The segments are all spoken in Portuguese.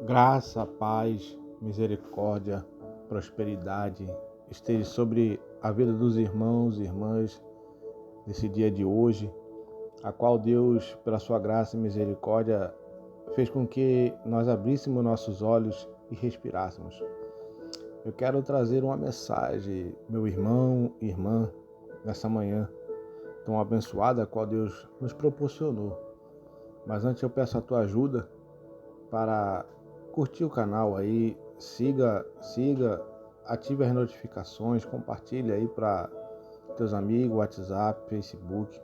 Graça, paz, misericórdia, prosperidade esteja sobre a vida dos irmãos e irmãs nesse dia de hoje, a qual Deus, pela sua graça e misericórdia, fez com que nós abríssemos nossos olhos e respirássemos. Eu quero trazer uma mensagem, meu irmão e irmã, nessa manhã tão abençoada, a qual Deus nos proporcionou. Mas antes eu peço a tua ajuda para curtir o canal aí, siga, ative as notificações, compartilhe aí para teus amigos, WhatsApp, Facebook,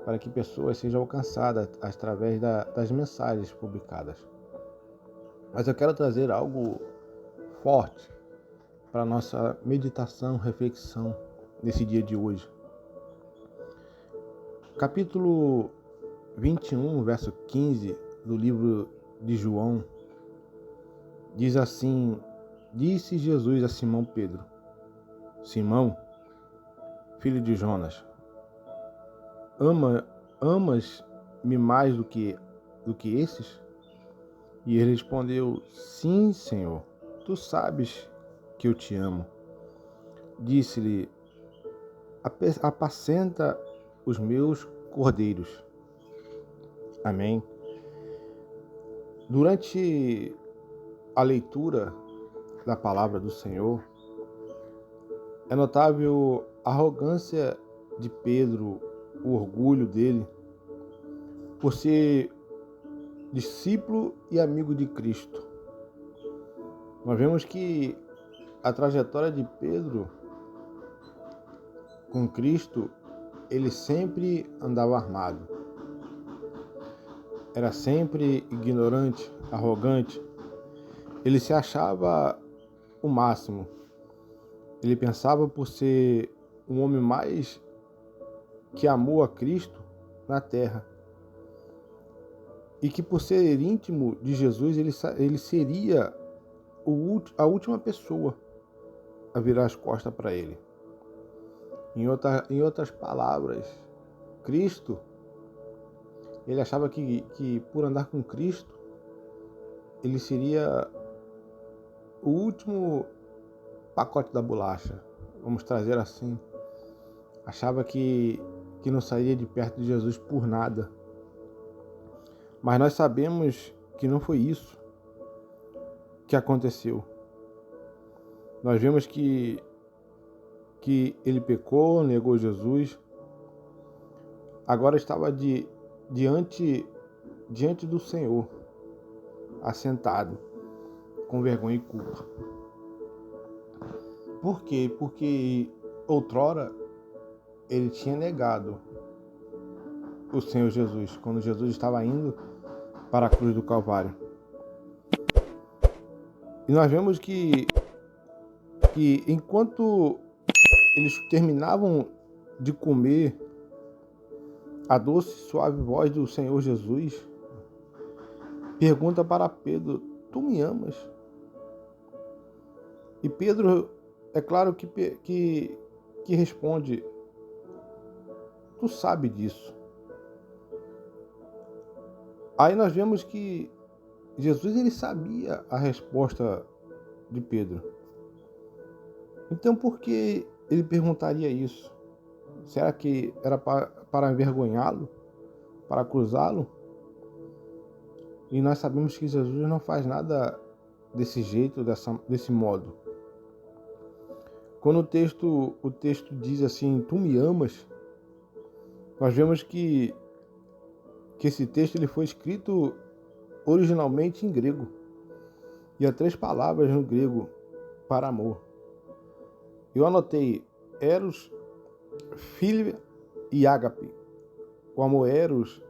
para que pessoas sejam alcançadas através das mensagens publicadas. Mas eu quero trazer algo forte para a nossa meditação, reflexão nesse dia de hoje. Capítulo 21, verso 15 do livro de João, diz assim: disse Jesus a Simão Pedro: Simão, filho de Jonas, amas-me mais do que esses? E ele respondeu: sim, Senhor, tu sabes que eu te amo. Disse-lhe: apacenta os meus cordeiros. Amém. Durante a leitura da palavra do Senhor, é notável a arrogância de Pedro, o orgulho dele, por ser discípulo e amigo de Cristo. Nós vemos que a trajetória de Pedro com Cristo, ele sempre andava armado. Era sempre ignorante, arrogante. Ele se achava o máximo. Ele pensava por ser um homem mais que amou a Cristo na terra. E que por ser íntimo de Jesus, ele seria a última pessoa a virar as costas para ele. Em outras palavras, Cristo, ele achava que por andar com Cristo, ele seria o último pacote da bolacha, vamos trazer assim. Achava que não sairia de perto de Jesus por nada. Mas nós sabemos que não foi isso que aconteceu. Nós vemos que ele pecou, negou Jesus, agora estava diante do Senhor, assentado, com vergonha e culpa. Por quê? Porque outrora ele tinha negado o Senhor Jesus, quando Jesus estava indo para a cruz do Calvário. E nós vemos que enquanto eles terminavam de comer, a doce e suave voz do Senhor Jesus pergunta para Pedro: tu me amas? E Pedro, é claro que responde: tu sabe disso. Aí nós vemos que Jesus, ele sabia a resposta de Pedro. Então por que ele perguntaria isso? Será que era para envergonhá-lo? Para acusá-lo? E nós sabemos que Jesus não faz nada desse jeito, desse modo. Quando o texto diz assim: tu me amas, nós vemos que esse texto ele foi escrito originalmente em grego. E há 3 palavras no grego para amor. Eu anotei eros, filia e ágape. O amor eros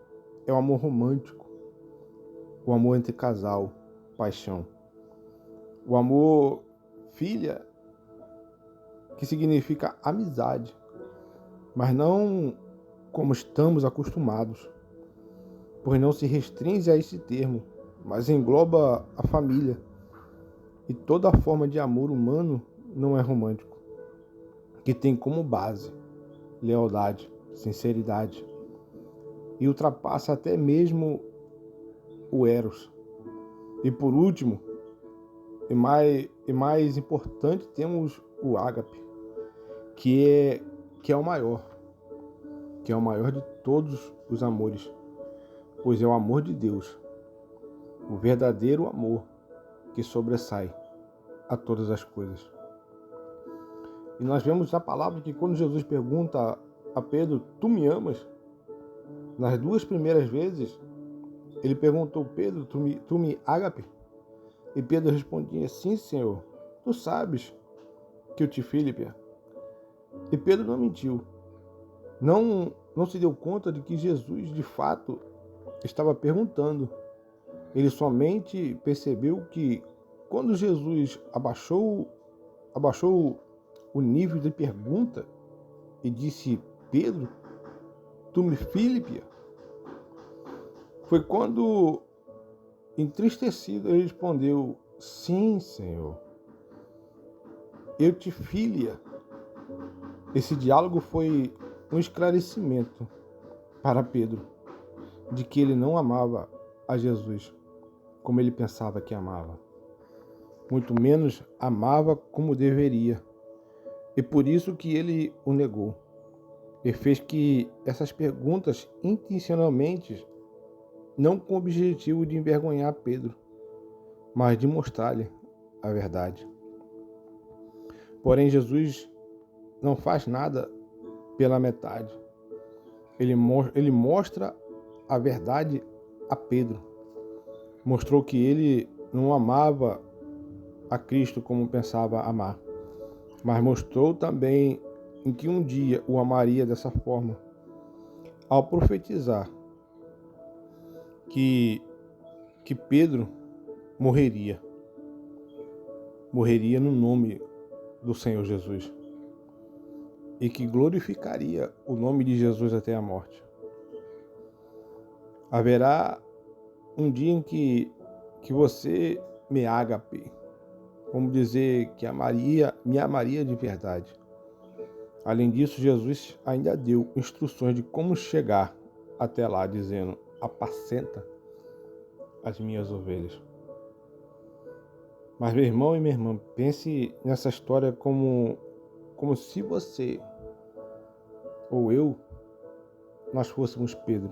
é o amor romântico, o amor entre casal, paixão. O amor filia, que significa amizade, mas não como estamos acostumados, pois não se restringe a esse termo, mas engloba a família. E toda forma de amor humano não é romântico, que tem como base lealdade, sinceridade, e ultrapassa até mesmo o eros. E por último, e mais importante, temos o ágape, que é o maior, de todos os amores, pois é o amor de Deus, o verdadeiro amor que sobressai a todas as coisas. E nós vemos na palavra que quando Jesus pergunta a Pedro, tu me amas? Nas duas primeiras vezes, ele perguntou, Pedro, tu me ágape? E Pedro respondia, sim, Senhor, tu sabes que eu te Filipe. E Pedro não mentiu. Não se deu conta de que Jesus, de fato, estava perguntando. Ele somente percebeu que quando Jesus abaixou o nível de pergunta e disse, Pedro, tu me Filipe? Foi quando, entristecido, ele respondeu, sim, Senhor, eu te filia. Esse diálogo foi um esclarecimento para Pedro de que ele não amava a Jesus como ele pensava que amava. Muito menos amava como deveria. E por isso que ele o negou. E fez que essas perguntas intencionalmente, não com o objetivo de envergonhar Pedro, mas de mostrar-lhe a verdade. Porém, Jesus não faz nada pela metade. Ele mostra a verdade a Pedro. Mostrou que ele não amava a Cristo como pensava amar, mas mostrou também em que um dia o amaria dessa forma, ao profetizar que Pedro morreria no nome do Senhor Jesus e que glorificaria o nome de Jesus até a morte. Haverá um dia em que você me ágape, vamos dizer que me amaria de verdade. Além disso, Jesus ainda deu instruções de como chegar até lá, dizendo, apacenta as minhas ovelhas. Mas meu irmão e minha irmã, pense nessa história como se você ou eu, nós fôssemos Pedro.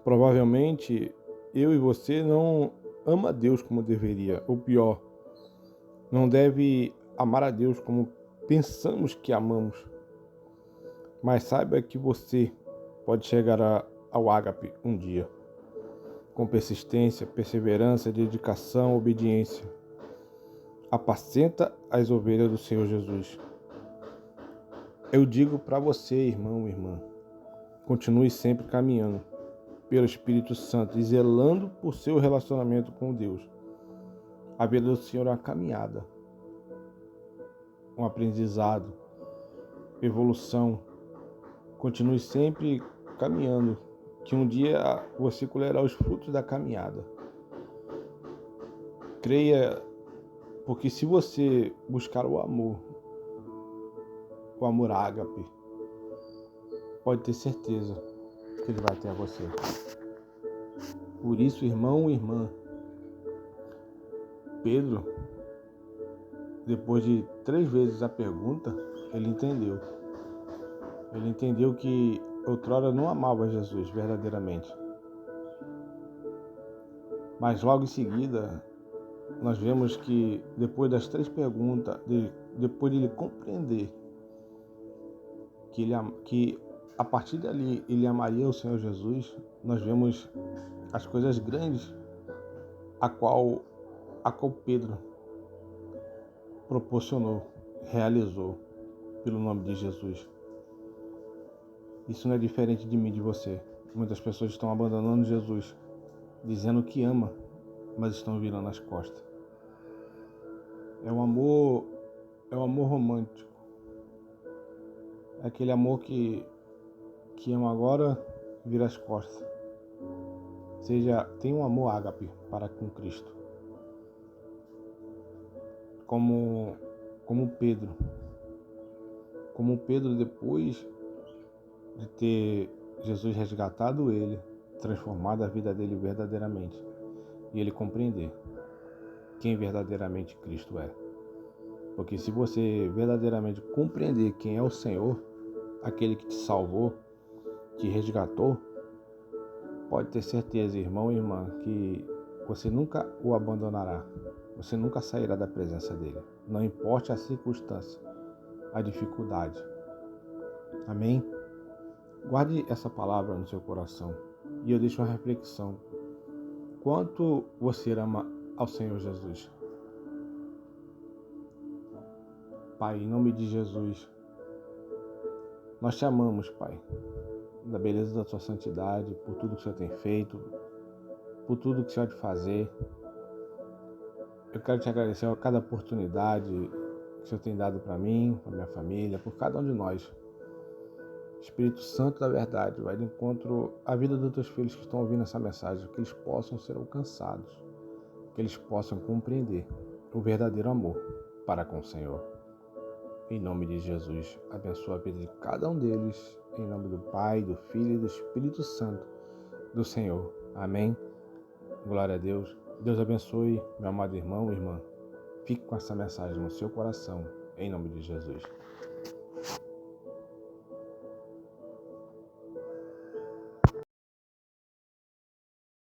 Provavelmente eu e você não ama a Deus como deveria, ou pior, não deve amar a Deus como pensamos que amamos. Mas saiba que você pode chegar ao ágape um dia, com persistência, perseverança, dedicação, obediência. Apacenta as ovelhas do Senhor Jesus. Eu digo para você, irmão e irmã, continue sempre caminhando pelo Espírito Santo e zelando por seu relacionamento com Deus. A vida do Senhor é uma caminhada, um aprendizado, evolução. Continue sempre caminhando, que um dia você colherá os frutos da caminhada. Creia, porque se você buscar o amor ágape, pode ter certeza que ele vai ter a você. Por isso, irmão e irmã, Pedro, depois de 3 vezes a pergunta, ele entendeu. Ele entendeu que outrora não amava Jesus verdadeiramente. Mas logo em seguida, nós vemos que depois das 3 perguntas, depois de ele compreender que a partir dali ele amaria o Senhor Jesus, nós vemos as coisas grandes a qual Pedro proporcionou, realizou pelo nome de Jesus. Isso não é diferente de mim, de você. Muitas pessoas estão abandonando Jesus, dizendo que ama, mas estão virando as costas. É um amor romântico. É aquele amor que ama agora, vira as costas. Tem um amor ágape para com Cristo. Como Pedro. Como Pedro, depois de ter Jesus resgatado ele, transformado a vida dele verdadeiramente, e ele compreender quem verdadeiramente Cristo é. Porque se você verdadeiramente compreender quem é o Senhor, aquele que te salvou, te resgatou, pode ter certeza, irmão e irmã, que você nunca o abandonará. Você nunca sairá da presença dele. Não importe a circunstância, a dificuldade. Amém? Guarde essa palavra no seu coração. E eu deixo uma reflexão. Quanto você ama ao Senhor Jesus? Pai, em nome de Jesus, nós te amamos, Pai, da beleza da tua santidade, por tudo que o Senhor tem feito, por tudo que o Senhor há de fazer. Eu quero te agradecer a cada oportunidade que o Senhor tem dado para mim, para minha família, por cada um de nós. Espírito Santo da verdade, vai de encontro à vida dos teus filhos que estão ouvindo essa mensagem, que eles possam ser alcançados, que eles possam compreender o verdadeiro amor para com o Senhor. Em nome de Jesus, abençoa a vida de cada um deles, em nome do Pai, do Filho e do Espírito Santo do Senhor. Amém. Glória a Deus. Deus abençoe, meu amado irmão e irmã. Fique com essa mensagem no seu coração, em nome de Jesus.